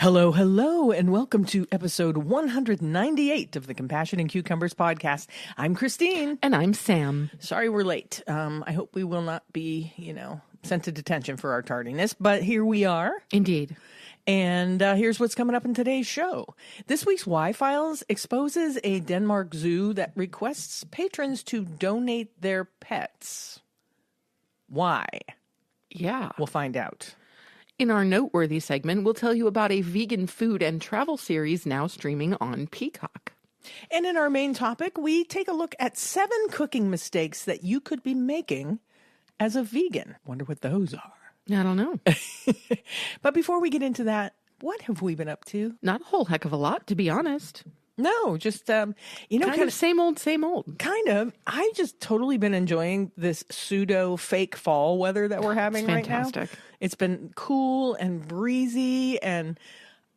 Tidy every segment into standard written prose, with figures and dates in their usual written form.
Hello, and welcome to episode 198 of the Compassion and Cucumbers podcast. I'm Christine. And I'm Sam. Sorry we're late. I hope we will not be, sent to detention for our tardiness, but here we are. Indeed. And here's what's coming up in today's show. This week's Y-Files exposes a Denmark zoo that requests patrons to donate their pets. Why? Yeah. We'll find out. In our Noteworthy segment, we'll tell you about a vegan food and travel series now streaming on Peacock. And in our main topic, we take a look at 7 cooking mistakes that you could be making as a vegan. Wonder what those are. I don't know. But before we get into that, what have we been up to? Not a whole heck of a lot, to be honest. No, just, kind of same old. Kind of. I've just totally been enjoying this pseudo fake fall weather that we're having right now. Fantastic. It's been cool and breezy and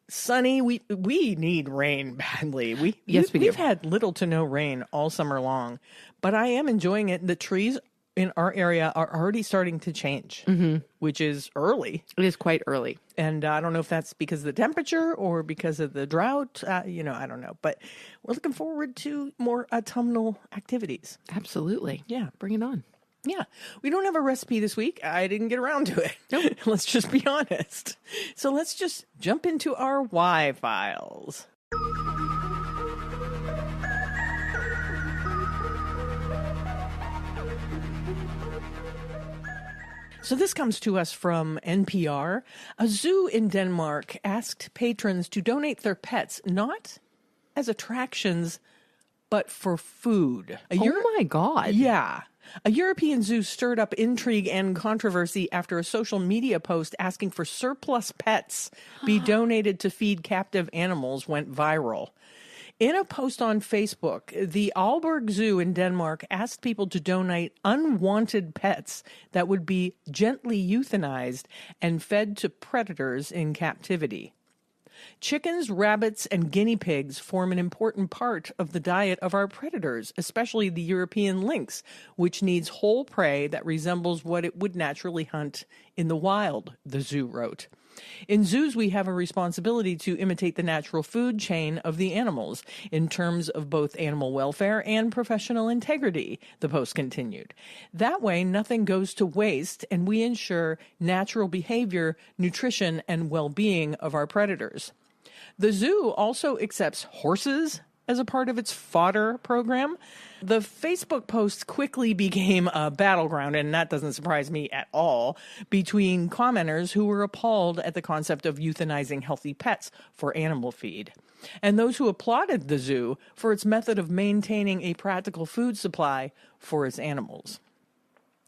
sunny. We need rain badly. We've had little to no rain all summer long, but I am enjoying it. The trees in our area are already starting to change, which is early. It is quite early. And I don't know if that's because of the temperature or because of the drought. I don't know. But we're looking forward to more autumnal activities. Absolutely. Yeah. Bring it on. Yeah. We don't have a recipe this week. I didn't get around to it. Nope. Let's just be honest. So let's just jump into our Y-Files. So this comes to us from NPR. A zoo in Denmark asked patrons to donate their pets, not as attractions, but for food. My God. Yeah. A European zoo stirred up intrigue and controversy after a social media post asking for surplus pets be donated to feed captive animals went viral. In a post on Facebook, the Aalborg Zoo in Denmark asked people to donate unwanted pets that would be gently euthanized and fed to predators in captivity. Chickens, rabbits, and guinea pigs form an important part of the diet of our predators, especially the European lynx, which needs whole prey that resembles what it would naturally hunt in the wild, the zoo wrote. In zoos, we have a responsibility to imitate the natural food chain of the animals in terms of both animal welfare and professional integrity, the post continued. That way, nothing goes to waste, and we ensure natural behavior, nutrition, and well-being of our predators. The zoo also accepts horses as a part of its fodder program. The Facebook post quickly became a battleground, and that doesn't surprise me at all, between commenters who were appalled at the concept of euthanizing healthy pets for animal feed, and those who applauded the zoo for its method of maintaining a practical food supply for its animals.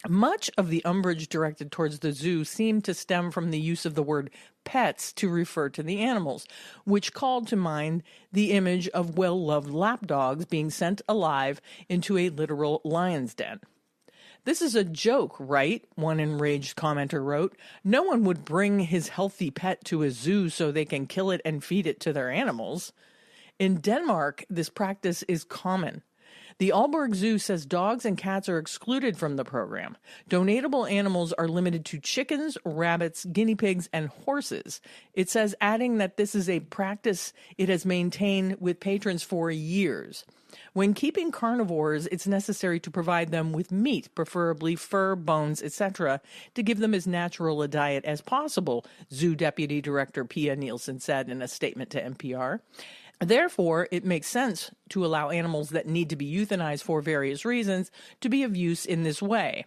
Much of the umbrage directed towards the zoo seemed to stem from the use of the word pets to refer to the animals, which called to mind the image of well-loved lapdogs being sent alive into a literal lion's den. "This is a joke, right?" one enraged commenter wrote. "No one would bring his healthy pet to a zoo so they can kill it and feed it to their animals." In Denmark, this practice is common. The Aalborg Zoo says dogs and cats are excluded from the program. Donatable animals are limited to chickens, rabbits, guinea pigs, and horses. It says, adding that this is a practice it has maintained with patrons for years. When keeping carnivores, it's necessary to provide them with meat, preferably fur, bones, etc., to give them as natural a diet as possible, Zoo Deputy Director Pia Nielsen said in a statement to NPR. Therefore, it makes sense to allow animals that need to be euthanized for various reasons to be of use in this way.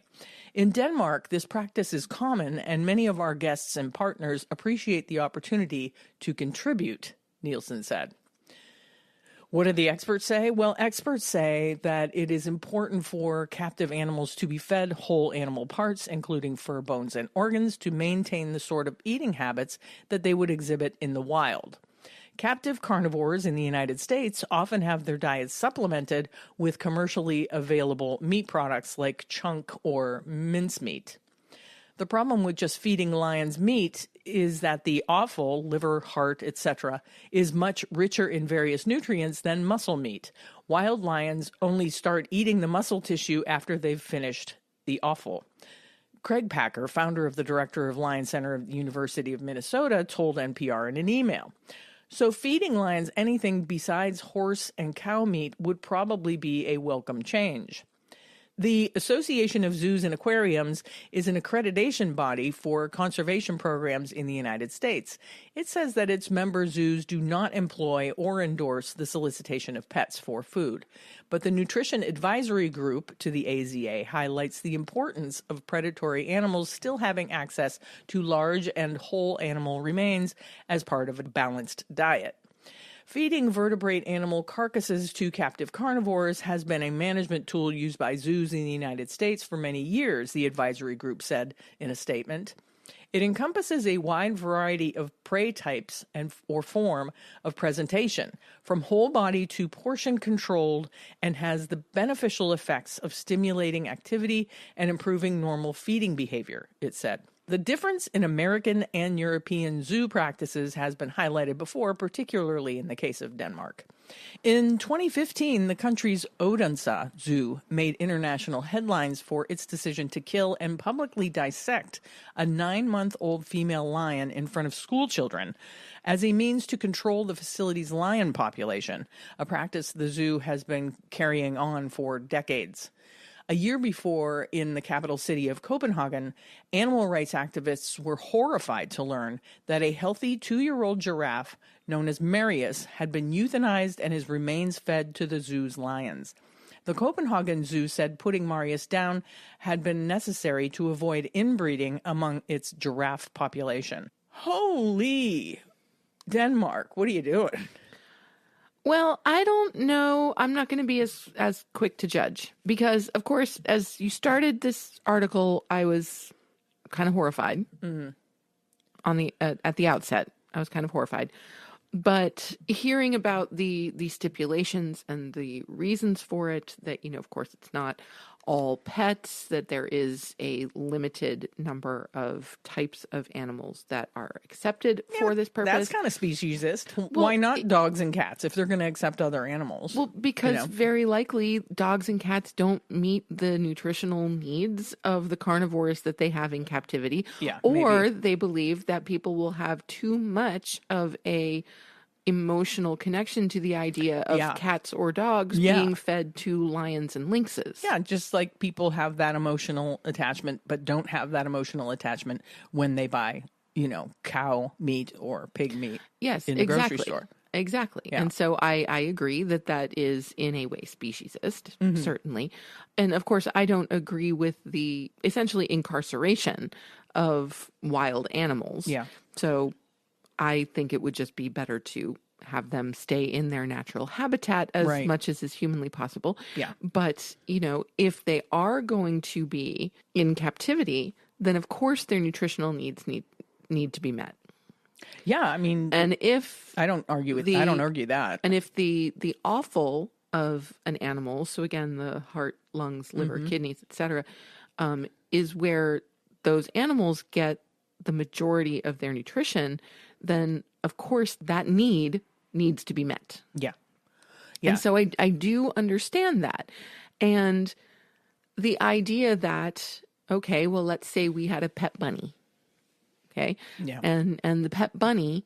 In Denmark, this practice is common, and many of our guests and partners appreciate the opportunity to contribute, Nielsen said. What do the experts say? Well, experts say that it is important for captive animals to be fed whole animal parts, including fur, bones, and organs, to maintain the sort of eating habits that they would exhibit in the wild. Captive carnivores in the United States often have their diets supplemented with commercially available meat products like chunk or mincemeat. The problem with just feeding lions meat is that the offal, liver, heart, etc., is much richer in various nutrients than muscle meat. Wild lions only start eating the muscle tissue after they've finished the offal. Craig Packer, founder of the director of Lion Center at the University of Minnesota, told NPR in an email. So feeding lions anything besides horse and cow meat would probably be a welcome change. The Association of Zoos and Aquariums is an accreditation body for conservation programs in the United States. It says that its member zoos do not employ or endorse the solicitation of pets for food. But the Nutrition Advisory Group to the AZA highlights the importance of predatory animals still having access to large and whole animal remains as part of a balanced diet. Feeding vertebrate animal carcasses to captive carnivores has been a management tool used by zoos in the United States for many years, the advisory group said in a statement. It encompasses a wide variety of prey types or form of presentation, from whole body to portion controlled, and has the beneficial effects of stimulating activity and improving normal feeding behavior, it said. The difference in American and European zoo practices has been highlighted before, particularly in the case of Denmark. In 2015, the country's Odense Zoo made international headlines for its decision to kill and publicly dissect a 9-month-old female lion in front of school children as a means to control the facility's lion population, a practice the zoo has been carrying on for decades. A year before, in the capital city of Copenhagen, animal rights activists were horrified to learn that a healthy 2-year-old giraffe known as Marius had been euthanized and his remains fed to the zoo's lions. The Copenhagen Zoo said putting Marius down had been necessary to avoid inbreeding among its giraffe population. Holy Denmark, what are you doing? Well, I don't know. I'm not going to be as quick to judge because, of course, as you started this article, I was kind of horrified. On the at the outset. I was kind of horrified. But hearing about the stipulations and the reasons for it, that, of course, it's not all pets, that there is a limited number of types of animals that are accepted for this purpose. That's kind of speciesist. Well, why not dogs and cats if they're going to accept other animals? Well, because very likely dogs and cats don't meet the nutritional needs of the carnivores that they have in captivity. Yeah, or maybe. They believe that people will have too much of a emotional connection to the idea of cats or dogs being fed to lions and lynxes. Yeah, just like people have that emotional attachment, but don't have that emotional attachment when they buy, cow meat or pig meat in the grocery store. Exactly. Yeah. And so I agree that is in a way speciesist, certainly. And of course, I don't agree with the essentially incarceration of wild animals. Yeah. So I think it would just be better to have them stay in their natural habitat as much as is humanly possible. Yeah. But, if they are going to be in captivity, then of course their nutritional needs need to be met. Yeah, I mean, and if I don't argue that. And if the offal of an animal, so again, the heart, lungs, liver, kidneys, etc., is where those animals get the majority of their nutrition, then of course that needs to be met. Yeah. And so I do understand that. And the idea that, okay, well, let's say we had a pet bunny. Okay. Yeah. And the pet bunny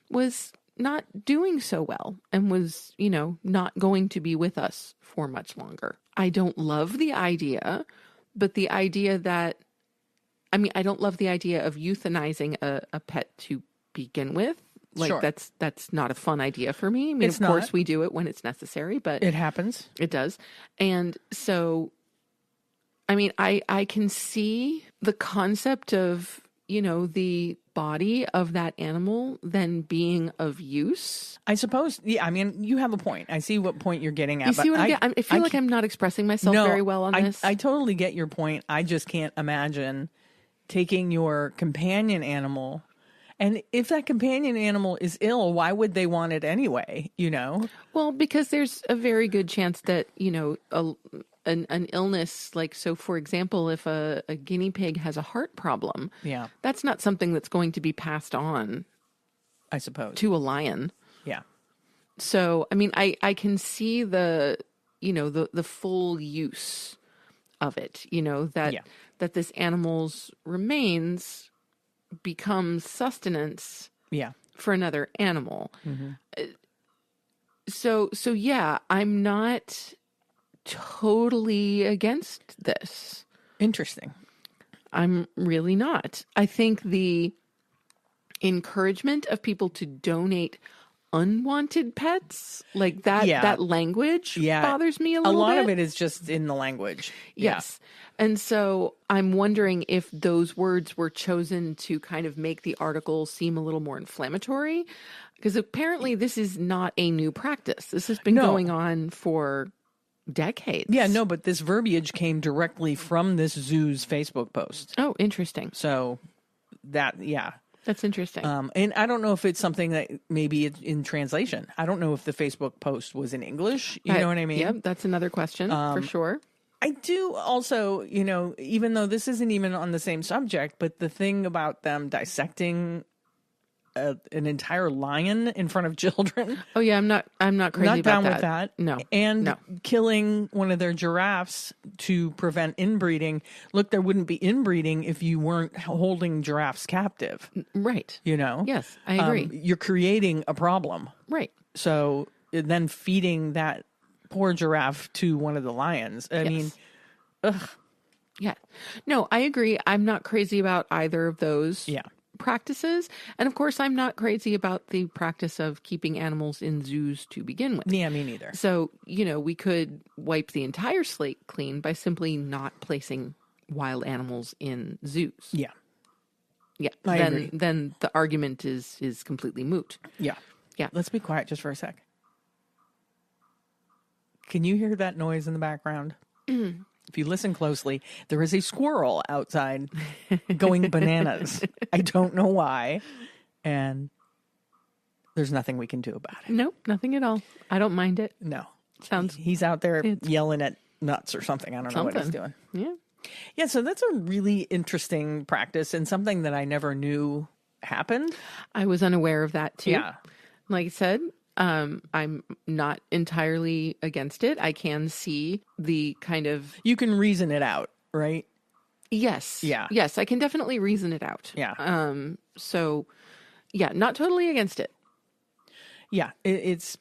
was not doing so well and was, not going to be with us for much longer. I don't love the idea, but the idea that, I don't love the idea of euthanizing a pet to begin with. Like, sure. That's not a fun idea for me. It's of course we do it when it's necessary, but it happens. It does. And so, I can see the concept of, the body of that animal then being of use. I suppose. Yeah. You have a point. I see what point you're getting at. You see what I feel like I'm not expressing myself very well on this. I totally get your point. I just can't imagine taking your companion animal. And if that companion animal is ill, why would they want it anyway? Well, because there's a very good chance that, an illness, like, so for example, if a guinea pig has a heart problem, that's not something that's going to be passed on, I suppose, to a lion. Yeah. So, I can see the full use of it, that Yeah. that this animal's remains becomes sustenance Yeah. for another animal. So yeah, I'm not totally against this. Interesting. I'm really not. I think the encouragement of people to donate unwanted pets, like that language bothers me a little bit. A lot of it is just in the language. Yes. And so I'm wondering if those words were chosen to kind of make the article seem a little more inflammatory, because apparently this is not a new practice. This has been going on for decades. Yeah, no, but this verbiage came directly from this zoo's Facebook post. Oh, interesting. So That's interesting. And I don't know if it's something that maybe it's in translation. I don't know if the Facebook post was in English. You know what I mean? Yeah, that's another question for sure. I do also, even though this isn't even on the same subject, but the thing about them dissecting an entire lion in front of children. Oh yeah, I'm not crazy Not about down that. with that. No. And killing one of their giraffes to prevent inbreeding. Look, there wouldn't be inbreeding if you weren't holding giraffes captive. Right. Yes, I agree. You're creating a problem. Right. So then feeding that poor giraffe to one of the lions. I mean, ugh. Yeah. No, I agree. I'm not crazy about either of those practices. And of course, I'm not crazy about the practice of keeping animals in zoos to begin with. Yeah, me neither. So, we could wipe the entire slate clean by simply not placing wild animals in zoos. Yeah. Yeah. I agree. Then the argument is completely moot. Yeah. Yeah. Let's be quiet just for a sec. Can you hear that noise in the background? If you listen closely, there is a squirrel outside going bananas. I don't know why. And there's nothing we can do about it. Nope, nothing at all. I don't mind it. No. Sounds He's out there yelling at nuts or something. I don't know what he's doing. Yeah. Yeah, so that's a really interesting practice and something that I never knew happened. I was unaware of that too. Yeah. Like I said, I'm not entirely against it. I can see the kind of... You can reason it out, right? Yes. Yeah. Yes, I can definitely reason it out. Yeah. So, yeah, not totally against it. Yeah, it's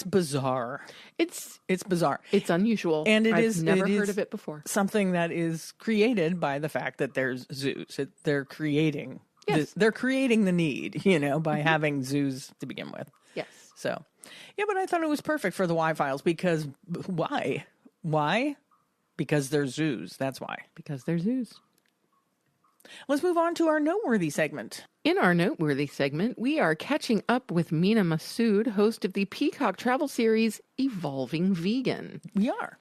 bizarre. It's bizarre. It's unusual. And I've never heard of it before. Something that is created by the fact that there's zoos. They're creating... Yes. They're creating the need, by having zoos to begin with. Yes. So, yeah, but I thought it was perfect for the Y-Files because why? Why? Because they're zoos. That's why. Because they're zoos. Let's move on to our Noteworthy segment. In our Noteworthy segment, we are catching up with Mina Massoud, host of the Peacock travel series Evolving Vegan. We are.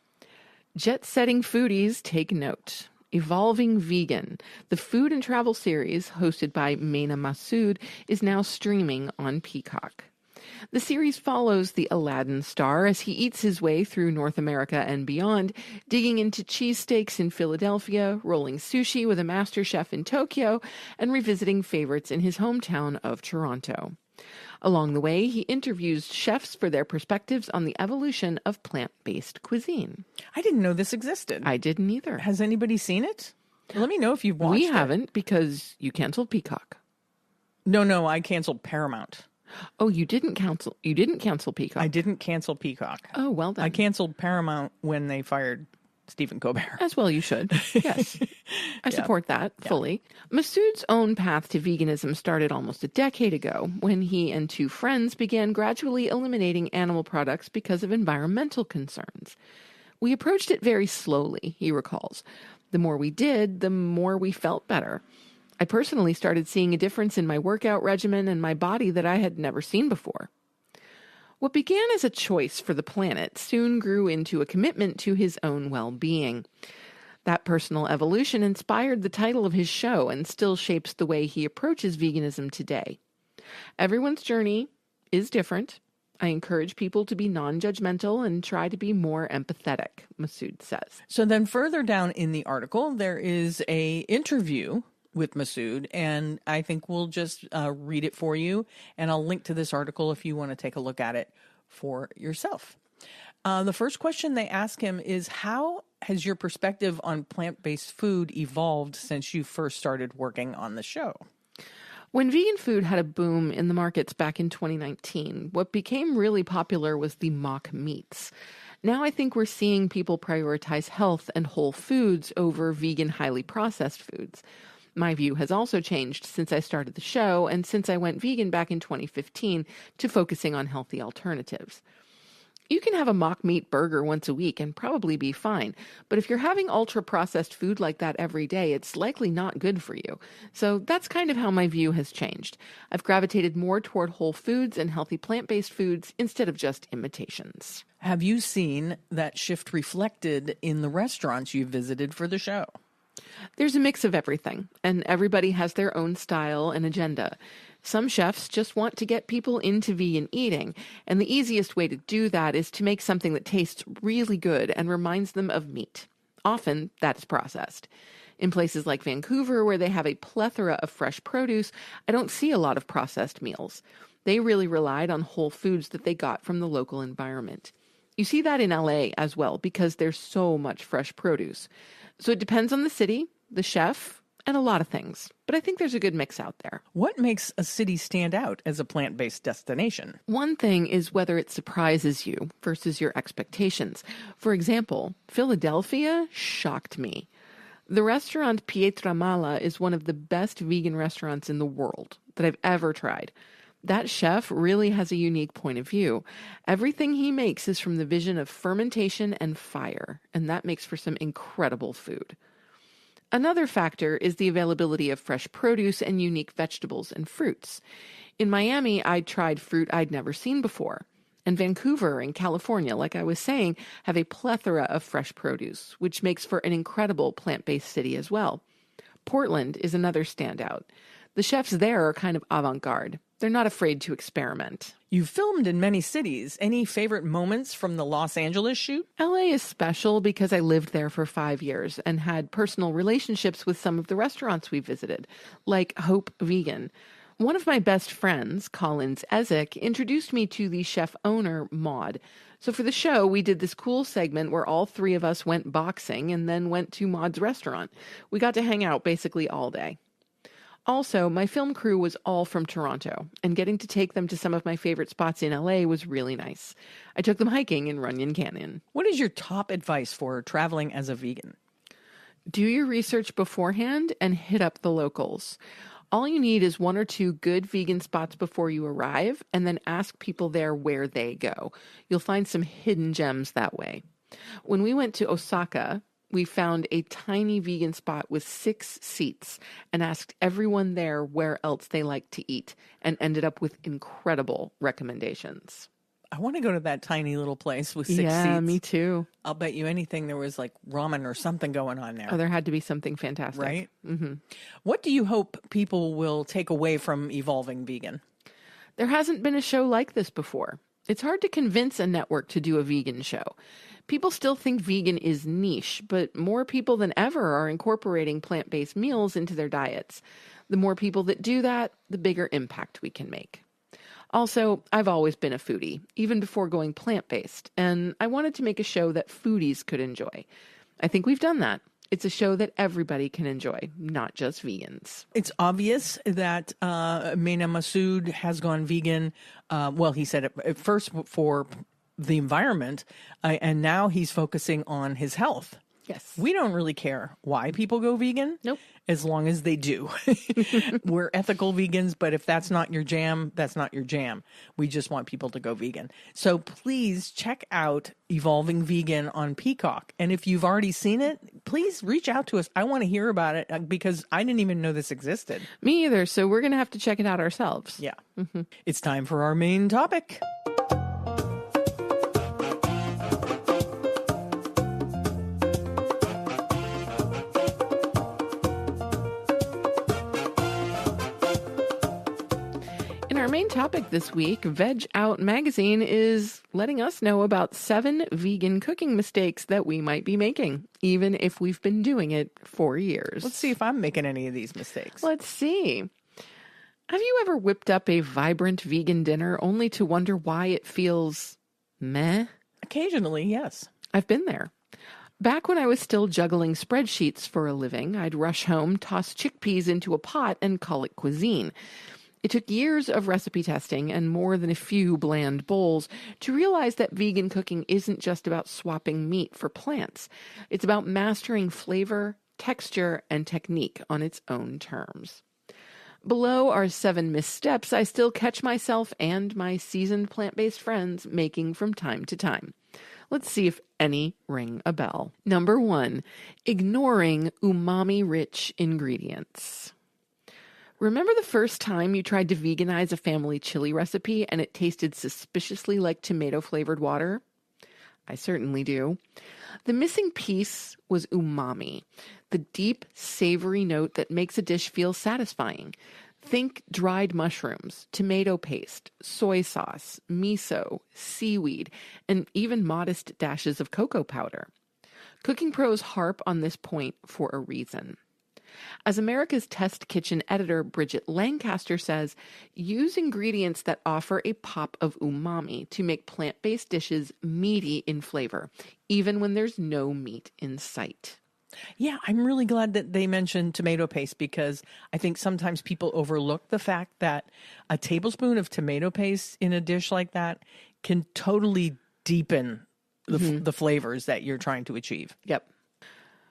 Jet-setting foodies take note. Evolving Vegan, the food and travel series hosted by Mina Massoud, is now streaming on Peacock. The series follows the Aladdin star as he eats his way through North America and beyond, digging into cheesesteaks in Philadelphia, rolling sushi with a master chef in Tokyo, and revisiting favorites in his hometown of Toronto. Along the way, he interviews chefs for their perspectives on the evolution of plant-based cuisine. I didn't know this existed. I didn't either. Has anybody seen it? Let me know if you've watched it. We haven't because you canceled Peacock. No, I canceled Paramount. Oh, you didn't cancel Peacock. I didn't cancel Peacock. Oh, well done. I canceled Paramount when they fired Stephen Colbert. As well you should. Yes. I support that fully. Massoud's own path to veganism started almost a decade ago when he and two friends began gradually eliminating animal products because of environmental concerns. We approached it very slowly, he recalls. The more we did, the more we felt better. I personally started seeing a difference in my workout regimen and my body that I had never seen before. What began as a choice for the planet soon grew into a commitment to his own well-being. That personal evolution inspired the title of his show and still shapes the way he approaches veganism today. Everyone's journey is different. I encourage people to be non-judgmental and try to be more empathetic, Massoud says. So then further down in the article, there is an interview with Massoud, and I think we'll just read it for you, and I'll link to this article if you want to take a look at it for yourself. The first question they ask him is, how has your perspective on plant-based food evolved since you first started working on the show? When vegan food had a boom in the markets back in 2019, what became really popular was the mock meats. Now I think we're seeing people prioritize health and whole foods over vegan, highly processed foods. My view has also changed since I started the show and since I went vegan back in 2015 to focusing on healthy alternatives. You can have a mock meat burger once a week and probably be fine. But if you're having ultra-processed food like that every day, it's likely not good for you. So that's kind of how my view has changed. I've gravitated more toward whole foods and healthy plant-based foods instead of just imitations. Have you seen that shift reflected in the restaurants you visited for the show? There's a mix of everything, and everybody has their own style and agenda. Some chefs just want to get people into vegan eating, and the easiest way to do that is to make something that tastes really good and reminds them of meat. Often, that's processed. In places like Vancouver, where they have a plethora of fresh produce, I don't see a lot of processed meals. They really relied on whole foods that they got from the local environment. You see that in LA as well, because there's so much fresh produce. So it depends on the city, the chef, and a lot of things. But I think there's a good mix out there. What makes a city stand out as a plant-based destination? One thing is whether it surprises you versus your expectations. For example, Philadelphia shocked me. The restaurant Pietra Mala is one of the best vegan restaurants in the world that I've ever tried. That chef really has a unique point of view. Everything he makes is from the vision of fermentation and fire, and that makes for some incredible food. Another factor is the availability of fresh produce and unique vegetables and fruits. In Miami, I'd tried fruit I'd never seen before. And Vancouver and California, like I was saying, have a plethora of fresh produce, which makes for an incredible plant-based city as well. Portland is another standout. The chefs there are kind of avant-garde. They're not afraid to experiment. You've filmed in many cities. Any favorite moments from the Los Angeles shoot? LA is special because I lived there for 5 years and had personal relationships with some of the restaurants we visited, like Hope Vegan. One of my best friends, Collins Ezek, introduced me to the chef owner, Maud. So for the show, we did this cool segment where all three of us went boxing and then went to Maud's restaurant. We got to hang out basically all day. Also, my film crew was all from Toronto, and getting to take them to some of my favorite spots in LA was really nice. I took them hiking in Runyon Canyon. What is your top advice for traveling as a vegan? Do your research beforehand and hit up the locals. All you need is 1 or 2 good vegan spots before you arrive, and then ask people there where they go. You'll find some hidden gems that way. When we went to Osaka, we found a tiny vegan spot with 6 seats and asked everyone there where else they like to eat and ended up with incredible recommendations. I want to go to that tiny little place with 6 seats. Yeah, me too. I'll bet you anything there was like ramen or something going on there. Oh, there had to be something fantastic. Right? Mm-hmm. What do you hope people will take away from Evolving Vegan? There hasn't been a show like this before. It's hard to convince a network to do a vegan show. People still think vegan is niche, but more people than ever are incorporating plant-based meals into their diets. The more people that do that, the bigger impact we can make. Also, I've always been a foodie, even before going plant-based, and I wanted to make a show that foodies could enjoy. I think we've done that. It's a show that everybody can enjoy, not just vegans. It's obvious that Mena Massoud has gone vegan. Well, he said it at first for the environment, and now he's focusing on his health. Yes. We don't really care why people go vegan. Nope. As long as they do. We're ethical vegans, but if that's not your jam, that's not your jam. We just want people to go vegan. So please check out Evolving Vegan on Peacock. And if you've already seen it, please reach out to us. I want to hear about it because I didn't even know this existed. Me either. So we're going to have to check it out ourselves. Yeah. Mm-hmm. It's time for our main topic. Our main topic this week, Veg Out Magazine, is letting us know about 7 vegan cooking mistakes that we might be making, even if we've been doing it for years. Let's see if I'm making any of these mistakes. Let's see. Have you ever whipped up a vibrant vegan dinner only to wonder why it feels meh? Occasionally, yes. I've been there. Back when I was still juggling spreadsheets for a living, I'd rush home, toss chickpeas into a pot, and call it cuisine. It took years of recipe testing and more than a few bland bowls to realize that vegan cooking isn't just about swapping meat for plants. It's about mastering flavor, texture, and technique on its own terms. Below our 7 missteps, I still catch myself and my seasoned plant-based friends making from time to time. Let's see if any ring a bell. Number 1, ignoring umami-rich ingredients. Remember the first time you tried to veganize a family chili recipe and it tasted suspiciously like tomato-flavored water? I certainly do. The missing piece was umami, the deep, savory note that makes a dish feel satisfying. Think dried mushrooms, tomato paste, soy sauce, miso, seaweed, and even modest dashes of cocoa powder. Cooking pros harp on this point for a reason. As America's Test Kitchen editor Bridget Lancaster says, use ingredients that offer a pop of umami to make plant-based dishes meaty in flavor, even when there's no meat in sight. Yeah, I'm really glad that they mentioned tomato paste because I think sometimes people overlook the fact that a tablespoon of tomato paste in a dish like that can totally deepen the flavors that you're trying to achieve. Yep.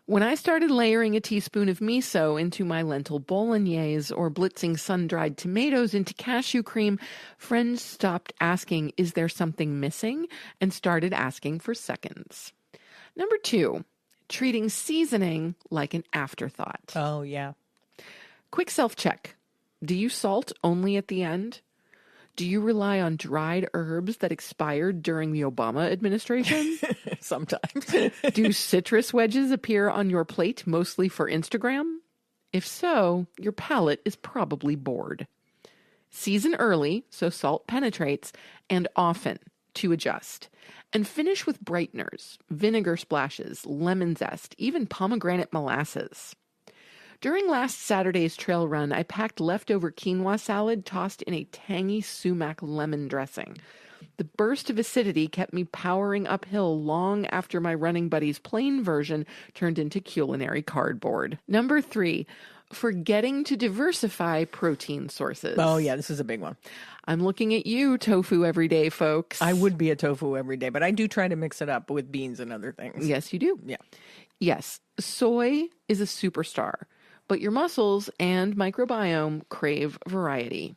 When I started layering a teaspoon of miso into my lentil bolognese or blitzing sun-dried tomatoes into cashew cream, friends stopped asking, is there something missing? And started asking for seconds. Number 2, treating seasoning like an afterthought. Oh, yeah. Quick self-check. Do you salt only at the end? Do you rely on dried herbs that expired during the Obama administration? Sometimes. Do citrus wedges appear on your plate mostly for Instagram? If so, your palate is probably bored. Season early, so salt penetrates, and often to adjust. And finish with brighteners, vinegar splashes, lemon zest, even pomegranate molasses. During last Saturday's trail run, I packed leftover quinoa salad tossed in a tangy sumac lemon dressing. The burst of acidity kept me powering uphill long after my running buddy's plain version turned into culinary cardboard. Number 3, forgetting to diversify protein sources. Oh, yeah, this is a big one. I'm looking at you, tofu everyday folks. I would be a tofu every day, but I do try to mix it up with beans and other things. Yes, you do. Yeah. Yes, soy is a superstar, but your muscles and microbiome crave variety.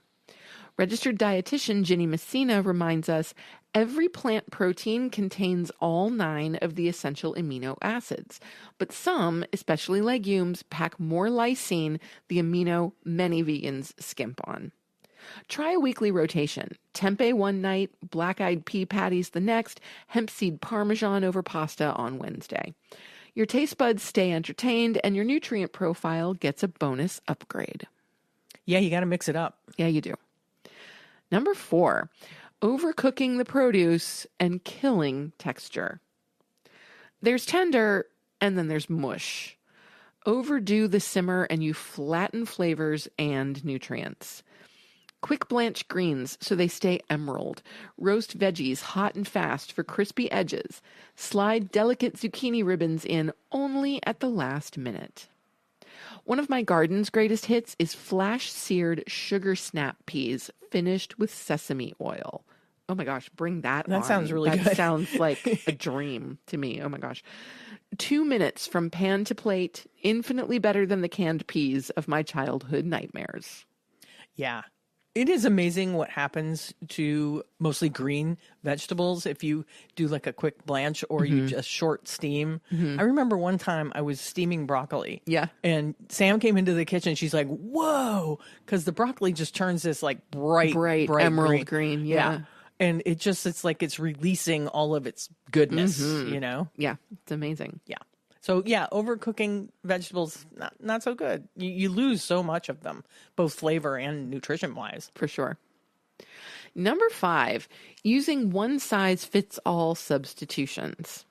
Registered dietitian Ginny Messina reminds us every plant protein contains all 9 of the essential amino acids, but some, especially legumes, pack more lysine, the amino many vegans skimp on. Try a weekly rotation. Tempeh one night, black-eyed pea patties the next, hemp seed parmesan over pasta on Wednesday. Your taste buds stay entertained and your nutrient profile gets a bonus upgrade. Yeah, you got to mix it up. Yeah, you do. Number 4, overcooking the produce and killing texture. There's tender and then there's mush. Overdo the simmer and you flatten flavors and nutrients. Quick blanch greens so they stay emerald. Roast veggies hot and fast for crispy edges. Slide delicate zucchini ribbons in only at the last minute. One of my garden's greatest hits is flash-seared sugar snap peas finished with sesame oil. Oh my gosh, bring that on. That sounds really good. good. That sounds like a dream to me. Oh my gosh. 2 minutes from pan to plate, infinitely better than the canned peas of my childhood nightmares. Yeah. It is amazing what happens to mostly green vegetables if you do like a quick blanch or you just short steam. I remember one time I was steaming broccoli. Yeah. And Sam came into the kitchen. She's like, whoa, because the broccoli just turns this like bright emerald green. Yeah. And it's like it's releasing all of its goodness, you know? Yeah. It's amazing. Yeah. So yeah, overcooking vegetables, not so good. You lose so much of them, both flavor and nutrition wise. For sure. Number 5, using one-size-fits-all substitutions.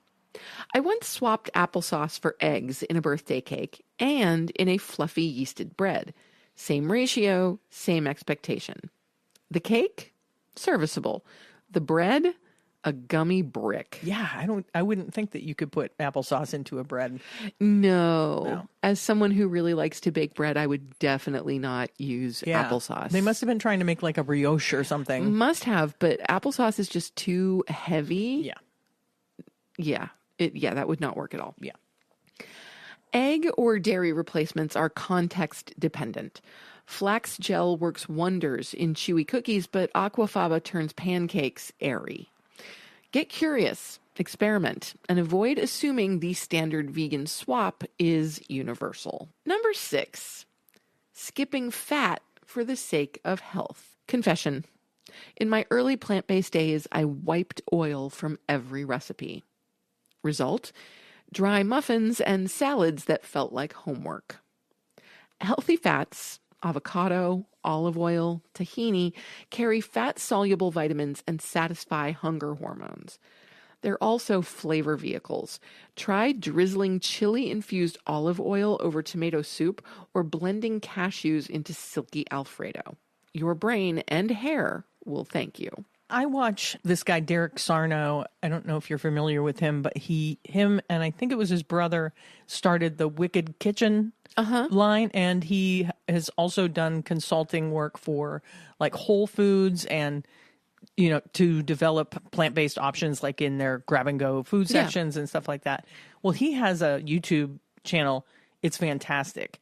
I once swapped applesauce for eggs in a birthday cake and in a fluffy yeasted bread. Same ratio, same expectation. The cake? Serviceable. The bread? a gummy brick. Yeah, I wouldn't think that you could put applesauce into a bread. No. As someone who really likes to bake bread, I would definitely not use applesauce. They must have been trying to make like a brioche or something. Must have, but applesauce is just too heavy. Yeah. Yeah, that would not work at all. Yeah. Egg or dairy replacements are context dependent. Flax gel works wonders in chewy cookies, but aquafaba turns pancakes airy. Get curious, experiment, and avoid assuming the standard vegan swap is universal. Number 6, skipping fat for the sake of health. Confession. In my early plant-based days, I wiped oil from every recipe. Result? Dry muffins and salads that felt like homework. Healthy fats, avocado, olive oil, tahini, carry fat-soluble vitamins and satisfy hunger hormones. They're also flavor vehicles. Try drizzling chili-infused olive oil over tomato soup or blending cashews into silky Alfredo. Your brain and hair will thank you. I watch this guy, Derek Sarno. I don't know if you're familiar with him, but him and I think it was his brother started the Wicked Kitchen line. And he has also done consulting work for like Whole Foods and, you know, to develop plant-based options like in their grab and go food sections and stuff like that. Well, he has a YouTube channel. It's fantastic.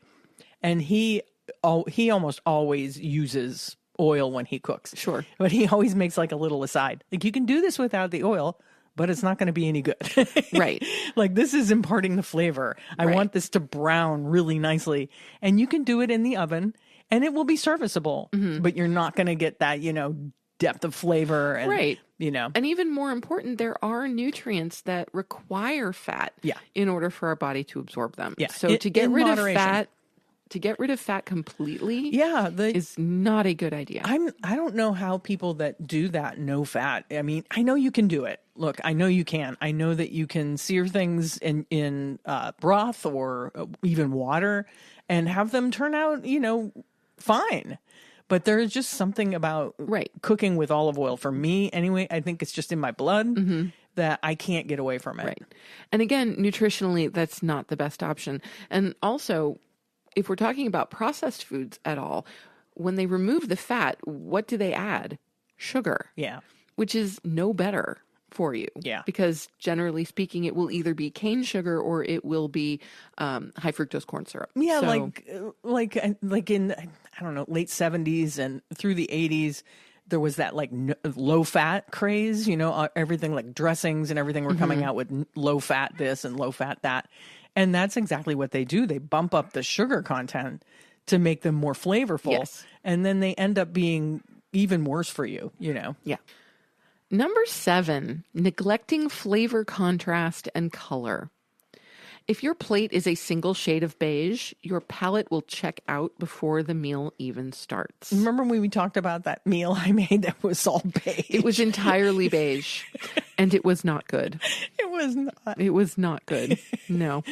And he almost always uses oil when he cooks. Sure. But he always makes like a little aside. Like, you can do this without the oil, but it's not going to be any good. Right. Like, this is imparting the flavor. I want this to brown really nicely. And you can do it in the oven and it will be serviceable, but you're not going to get that, you know, depth of flavor. And, you know. And even more important, there are nutrients that require fat in order for our body to absorb them. Yeah. So to get rid of fat, completely is not a good idea. I don't know how people that do that no fat. I mean, I know you can do it. Look, I know you can. I know that you can sear things in broth or even water and have them turn out, you know, fine. But there is just something about cooking with olive oil. For me, anyway, I think it's just in my blood that I can't get away from it. Right. And again, nutritionally, that's not the best option. And also, if we're talking about processed foods at all, when they remove the fat, what do they add? Sugar. Yeah. Which is no better for you. Yeah. Because generally speaking, it will either be cane sugar or it will be high fructose corn syrup. Yeah, so, like in, I don't know, late 70s and through the 80s, there was that like low fat craze, you know, everything like dressings and everything were coming out with low fat this and low fat that. And that's exactly what they do. They bump up the sugar content to make them more flavorful. Yes. And then they end up being even worse for you, you know? Yeah. Number 7, neglecting flavor contrast and color. If your plate is a single shade of beige, your palate will check out before the meal even starts. Remember when we talked about that meal I made that was all beige? It was entirely beige, and it was not good. It was not. It was not good. No.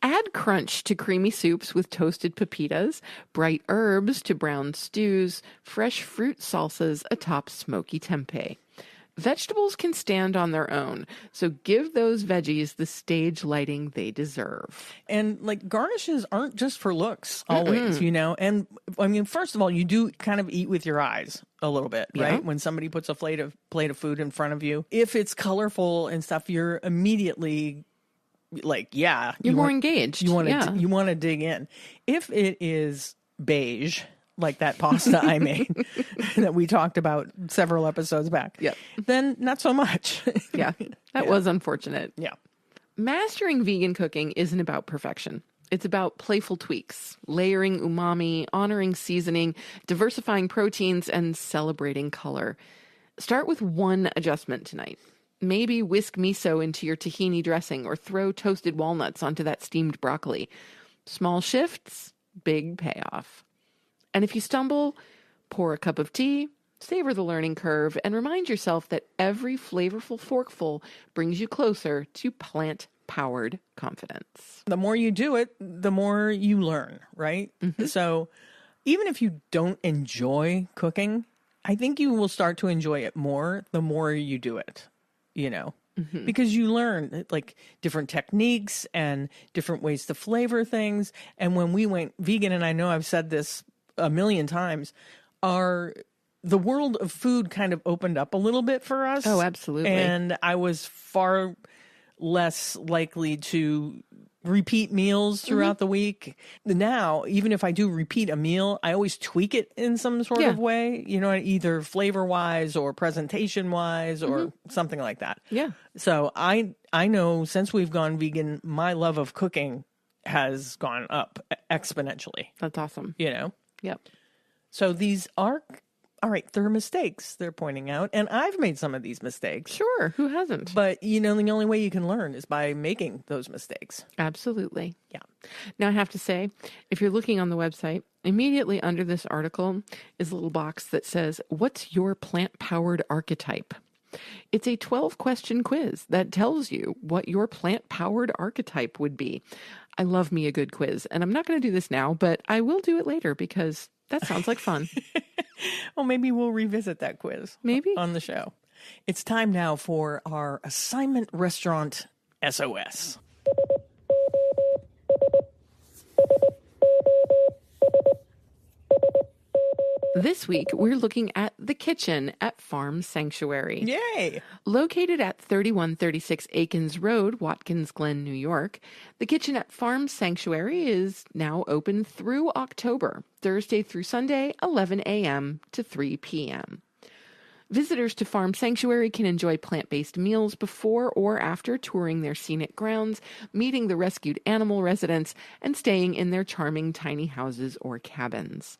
Add crunch to creamy soups with toasted pepitas, bright herbs to brown stews, fresh fruit salsas atop smoky tempeh. Vegetables can stand on their own, so give those veggies the stage lighting they deserve. And like garnishes aren't just for looks always, you know? And I mean, first of all, you do kind of eat with your eyes a little bit, right? When somebody puts a plate of food in front of you, if it's colorful and stuff, you're immediately like, you're more engaged. You want to dig in. If it is beige, like that pasta I made that we talked about several episodes back, then not so much. That was unfortunate. Yeah. Mastering vegan cooking isn't about perfection. It's about playful tweaks, layering umami, honoring seasoning, diversifying proteins, and celebrating color. Start with one adjustment tonight. Maybe whisk miso into your tahini dressing or throw toasted walnuts onto that steamed broccoli. Small shifts, big payoff. And if you stumble, pour a cup of tea, savor the learning curve, and remind yourself that every flavorful forkful brings you closer to plant-powered confidence. The more you do it, the more you learn, right? So even if you don't enjoy cooking, I think you will start to enjoy it more the more you do it, because you learn like different techniques and different ways to flavor things. And when we went vegan, and I know I've said this a million times, the world of food kind of opened up a little bit for us. Oh, absolutely. And I was far less likely to repeat meals throughout the week. Now, even if I do repeat a meal, I always tweak it in some sort of way, either flavor wise or presentation wise or something like that. Yeah. So I know since we've gone vegan, my love of cooking has gone up exponentially. That's awesome. Yep. So these are, all right, there are mistakes they're pointing out, and I've made some of these mistakes. Sure, who hasn't? But, the only way you can learn is by making those mistakes. Absolutely. Yeah. Now, I have to say, if you're looking on the website, immediately under this article is a little box that says, "What's your plant-powered archetype?" It's a 12-question quiz that tells you what your plant-powered archetype would be. I love me a good quiz, and I'm not going to do this now, but I will do it later because that sounds like fun. Well, maybe we'll revisit that quiz. Maybe. On the show. It's time now for our Assignment Restaurant SOS. This week, we're looking at the kitchen at Farm Sanctuary. Yay! Located at 3136 Akins Road, Watkins Glen, New York, the kitchen at Farm Sanctuary is now open through October, Thursday through Sunday, 11 a.m. to 3 p.m. Visitors to Farm Sanctuary can enjoy plant-based meals before or after touring their scenic grounds, meeting the rescued animal residents, and staying in their charming tiny houses or cabins.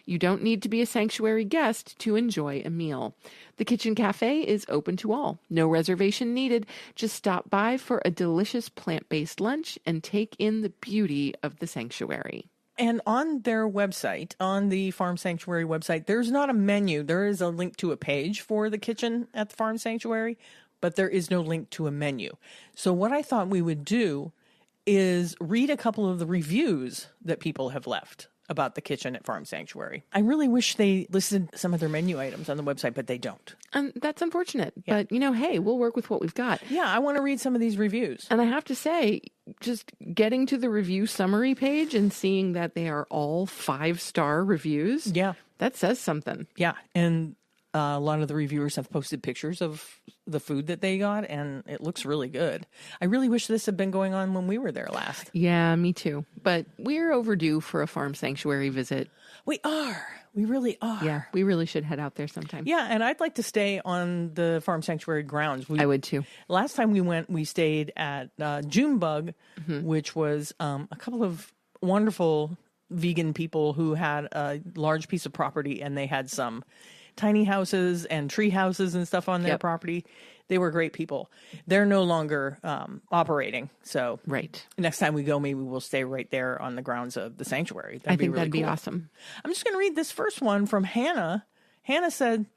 You don't need to be a sanctuary guest to enjoy a meal. The Kitchen Cafe is open to all. No reservation needed. Just stop by for a delicious plant-based lunch and take in the beauty of the sanctuary. And on their website, on the Farm Sanctuary website, there's not a menu. There is a link to a page for the kitchen at the Farm Sanctuary, but there is no link to a menu. So what I thought we would do is read a couple of the reviews that people have left about the kitchen at Farm Sanctuary. I really wish they listed some of their menu items on the website, but they don't. And that's unfortunate. Yeah. But, hey, we'll work with what we've got. Yeah, I want to read some of these reviews. And I have to say, just getting to the review summary page and seeing that they are all 5-star reviews. Yeah. That says something. Yeah. And a lot of the reviewers have posted pictures of the food that they got, and it looks really good. I really wish this had been going on when we were there last. Yeah, me too. But we're overdue for a Farm Sanctuary visit. We are. We really are. Yeah, we really should head out there sometime. Yeah, and I'd like to stay on the Farm Sanctuary grounds. I would too. Last time we went, we stayed at Junebug, which was a couple of wonderful vegan people who had a large piece of property, and they had some tiny houses and tree houses and stuff on their property. They were great people. They're no longer operating. So next time we go, maybe we'll stay right there on the grounds of the sanctuary. I think that'd be awesome. I'm just going to read this first one from Hannah. Hannah said,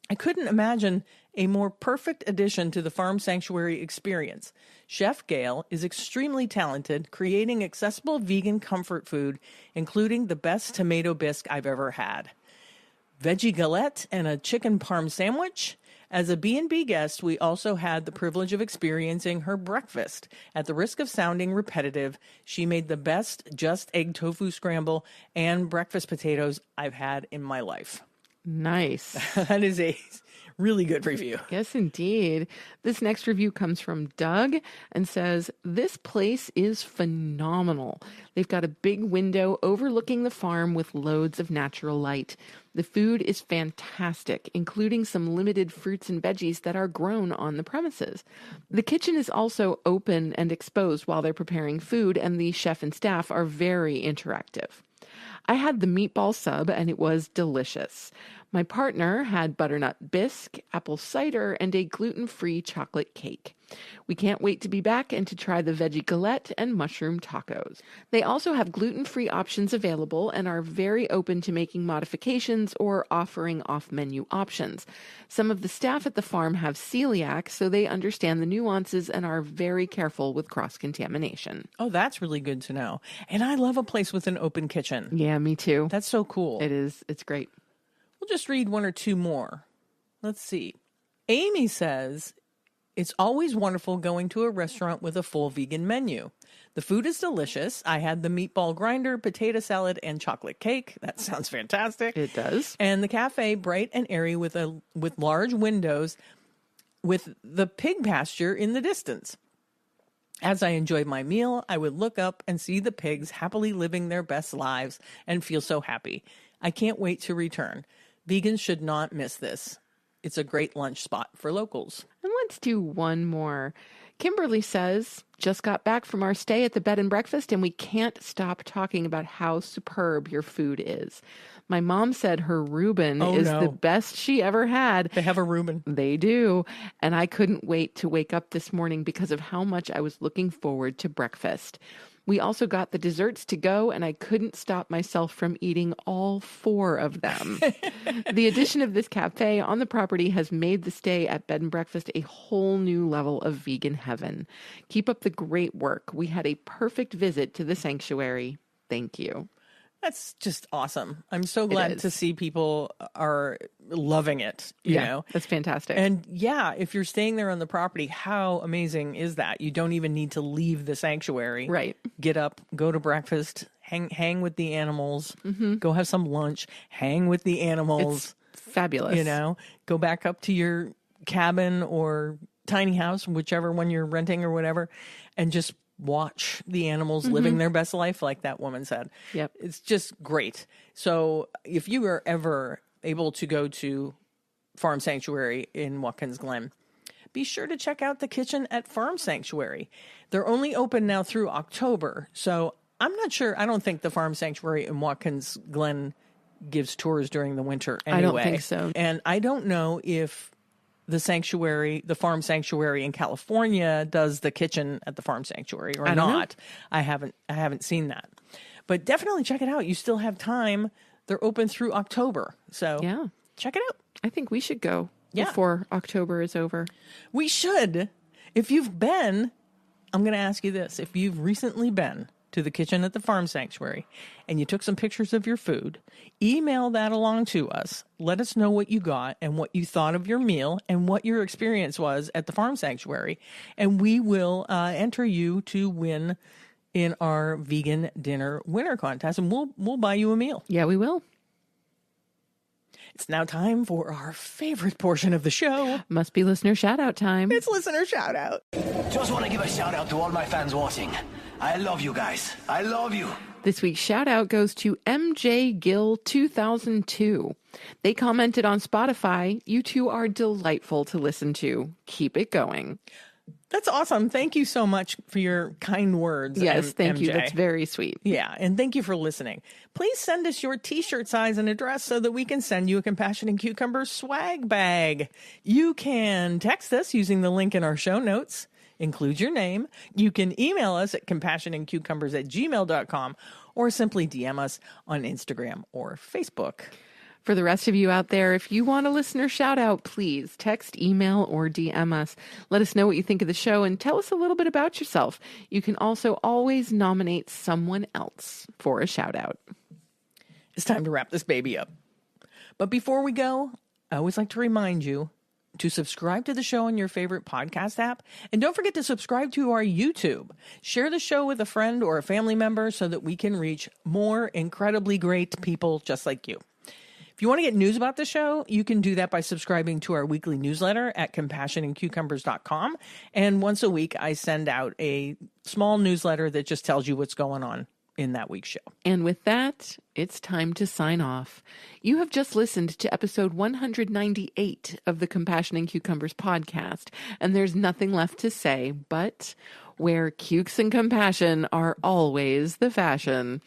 "I couldn't imagine a more perfect addition to the Farm Sanctuary experience. Chef Gail is extremely talented, creating accessible vegan comfort food, including the best tomato bisque I've ever had. Veggie galette and a chicken parm sandwich. As a B&B guest, we also had the privilege of experiencing her breakfast. At the risk of sounding repetitive, she made the best just egg tofu scramble and breakfast potatoes I've had in my life." Nice. That is a really good review. Yes, indeed. This next review comes from Doug and says, "This place is phenomenal. They've got a big window overlooking the farm with loads of natural light. The food is fantastic, including some limited fruits and veggies that are grown on the premises. The kitchen is also open and exposed while they're preparing food, and the chef and staff are very interactive. I had the meatball sub, and it was delicious. My partner had butternut bisque, apple cider, and a gluten-free chocolate cake. We can't wait to be back and to try the veggie galette and mushroom tacos. They also have gluten-free options available and are very open to making modifications or offering off-menu options. Some of the staff at the farm have celiac, so they understand the nuances and are very careful with cross-contamination." Oh, that's really good to know. And I love a place with an open kitchen. Yeah, me too. That's so cool. It is. It's great. Well, We'll just read one or two more. Let's see. Amy says, it's always wonderful going to a restaurant with a full vegan menu. The food is delicious. I had the meatball grinder, potato salad, and chocolate cake. That sounds fantastic. It does. And the cafe, bright and airy with large windows with the pig pasture in the distance. As I enjoyed my meal, I would look up and see the pigs happily living their best lives and feel so happy. I can't wait to return. Vegans should not miss this. It's a great lunch spot for locals. And let's do one more. Kimberly says, just got back from our stay at the bed and breakfast, and we can't stop talking about how superb your food is. My mom said her Reuben is the best she ever had. They have a Reuben. They do. And I couldn't wait to wake up this morning because of how much I was looking forward to breakfast. We also got the desserts to go, and I couldn't stop myself from eating all 4 of them. The addition of this cafe on the property has made the stay at Bed and Breakfast a whole new level of vegan heaven. Keep up the great work. We had a perfect visit to the sanctuary. Thank you. That's just awesome. I'm so glad to see people are loving it, you know? That's fantastic. And yeah, if you're staying there on the property, how amazing is that? You don't even need to leave the sanctuary. Right. Get up, go to breakfast, hang with the animals, go have some lunch, hang with the animals. It's fabulous. You know, go back up to your cabin or tiny house, whichever one you're renting or whatever, and just watch the animals living their best life, like that woman said. Yep. It's just great. So if you are ever able to go to Farm Sanctuary in Watkins Glen, be sure to check out the kitchen at Farm Sanctuary. They're only open now through October. So I'm not sure. I don't think the Farm Sanctuary in Watkins Glen gives tours during the winter anyway. I don't think so. And I don't know if the Farm Sanctuary in California does the kitchen at the Farm Sanctuary or not. I haven't seen that. But definitely check it out. You still have time. They're open through October. So yeah, check it out. I think we should go before October is over. We should. If you've been, I'm going to ask you this. If you've recently been to the kitchen at the Farm Sanctuary and you took some pictures of your food, email that along to us. Let us know what you got and what you thought of your meal and what your experience was at the Farm Sanctuary. And we will enter you to win in our vegan dinner winner contest, and we'll buy you a meal. Yeah, we will. It's now time for our favorite portion of the show. Must be listener shout out time. It's listener shout out. Just want to give a shout out to all my fans watching. I love you guys. I love you. This week's shout out goes to MJ Gill 2002. They commented on Spotify, "You two are delightful to listen to. Keep it going." That's awesome. Thank you so much for your kind words. Yes, thank you. MJ. That's very sweet. Yeah, and thank you for listening. Please send us your t-shirt size and address so that we can send you a Compassion and Cucumber swag bag. You can text us using the link in our show notes. Include your name. You can email us at compassionandcucumbers@gmail.com or simply DM us on Instagram or Facebook. For the rest of you out there, if you want a listener shout out, please text, email, or DM us. Let us know what you think of the show and tell us a little bit about yourself. You can also always nominate someone else for a shout out. It's time to wrap this baby up. But before we go, I always like to remind you to subscribe to the show on your favorite podcast app. And don't forget to subscribe to our YouTube. Share the show with a friend or a family member so that we can reach more incredibly great people just like you. If you want to get news about the show, you can do that by subscribing to our weekly newsletter at compassionandcucumbers.com. And once a week, I send out a small newsletter that just tells you what's going on in that week's show. And with that, it's time to sign off. You have just listened to episode 198 of the Compassion and Cucumbers podcast, and there's nothing left to say but where cukes and compassion are always the fashion.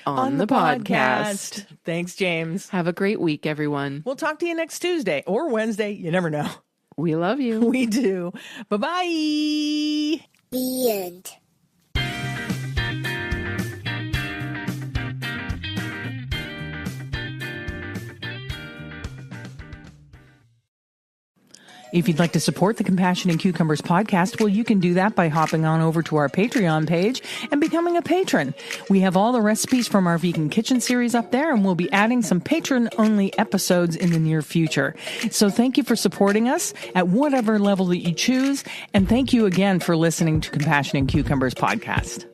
On the podcast. Thanks, James. Have a great week, everyone. We'll talk to you next Tuesday or Wednesday. You never know. We love you. We do. Bye-bye. The end. If you'd like to support the Compassion and Cucumbers podcast, well, you can do that by hopping on over to our Patreon page and becoming a patron. We have all the recipes from our vegan kitchen series up there, and we'll be adding some patron-only episodes in the near future. So thank you for supporting us at whatever level that you choose, and thank you again for listening to Compassion and Cucumbers podcast.